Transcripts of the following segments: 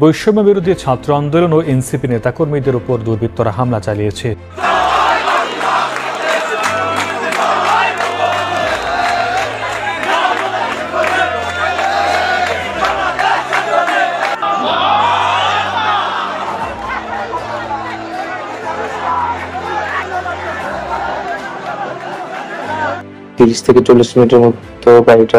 বৈষম্য বিরোধী ছাত্র আন্দোলন ও এনসিপি নেতাকর্মীদের উপর দুর্বৃত্তরা হামলা চালিয়েছে। থেকে 40 মিনিটের মতো গাড়িটা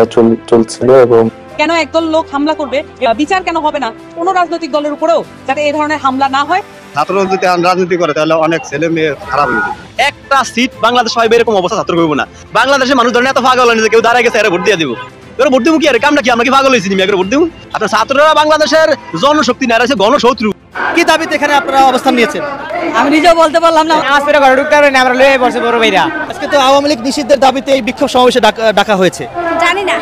চলছিল এবং কেন একদল লোক হামলা করবে, বিচার কেন হবে না কোনো রাজনৈতিক দলের উপরেও, যাতে এই ধরনের হামলা না হয়। ছাত্ররা যদি রাজনীতি করে তাহলে অনেক ছেলে মেয়ে খারাপ হয়ে যাবে। একটা সিট বাংলাদেশ হয় এরকম অবস্থা ছাত্র করবো না। বাংলাদেশের মানুষ ধরেন এত পাগল হয়নি যে কেউ দাঁড়ায় গেছে ভোট দিয়ে দিব। এবার ভোট দিব কি আর কামটা কি, আমরা কি পাগল হয়েছি ভোট দিব? আপনার ছাত্ররা বাংলাদেশের জনশক্তি না, আছে গণশত্রু। কি দাবিতে এখানে আপনারা অবস্থান নিয়েছেন? আমি নিজেও বলতে পারলাম না, আজ ফেরা ঘরে ঢুকতে পারেন, আমরা লয়ে পড়ছে বড় ভাইরা। আজকে তো আওয়ামী লীগ নিষিদ্ধের দাবিতে এই বিক্ষোভ সমাবেশে ডাকা হয়েছে। জানি না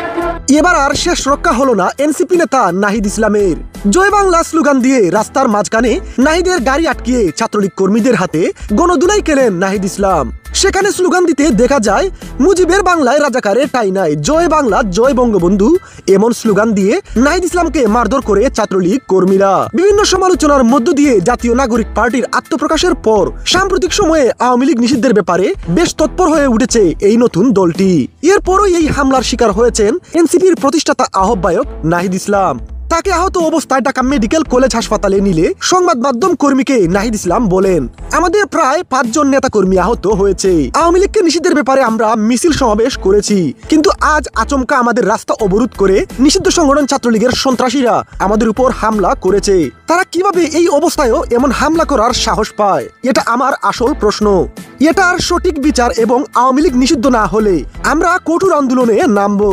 এবার আর শেষ রক্ষা হলো না এনসিপি নেতা নাহিদ ইসলামের। জয় বাংলা স্লোগান দিয়ে রাস্তার মাঝখানে নাহিদের গাড়ি আটকিয়ে ছাত্রলীগ কর্মীদের হাতে গণদুলাই খেলেন নাহিদ ইসলাম। সেখানে স্লোগান দিতে দেখা যায়, মুজিবের বাংলায় রাজাকারে ঠাঁই নাই, জয় বাংলা জয় বঙ্গবন্ধু, এমন স্লোগান দিয়ে নাহিদ ইসলামকে মারধর করে ছাত্রলীগ কর্মীরা। বিভিন্ন সমালোচনার মধ্য দিয়ে জাতীয় নাগরিক পার্টির আত্মপ্রকাশের পর সাম্প্রতিক সময়ে আওয়ামী লীগ নিষিদ্ধের ব্যাপারে বেশ তৎপর হয়ে উঠেছে এই নতুন দলটি। এরপরই এই হামলার শিকার হয়েছেন এনসিপির প্রতিষ্ঠাতা আহ্বায়ক নাহিদ ইসলাম। তাকে আহত অবস্থায় ঢাকা মেডিকেল কলেজ হাসপাতালে নিলে সংবাদ মাধ্যম কর্মীকে নাহিদ ইসলাম বলেন, আমাদের প্রায় 5 জন নেতা কর্মী আহত হয়েছে। আওয়ামী লীগকে নিষিদ্ধের ব্যাপারে আমরা মিছিল সমাবেশ করেছি, কিন্তু আজ আচমকা আমাদের রাস্তা অবরোধ করে নিষিদ্ধ সংগঠন ছাত্রলীগের সন্ত্রাসীরা আমাদের উপর হামলা করেছে। তারা কিভাবে এই অবস্থায়ও এমন হামলা করার সাহস পায়, এটা আমার আসল প্রশ্ন। এটার সঠিক বিচার এবং আওয়ামী লীগ নিষিদ্ধ না হলে আমরা কঠোর আন্দোলনে নামবো।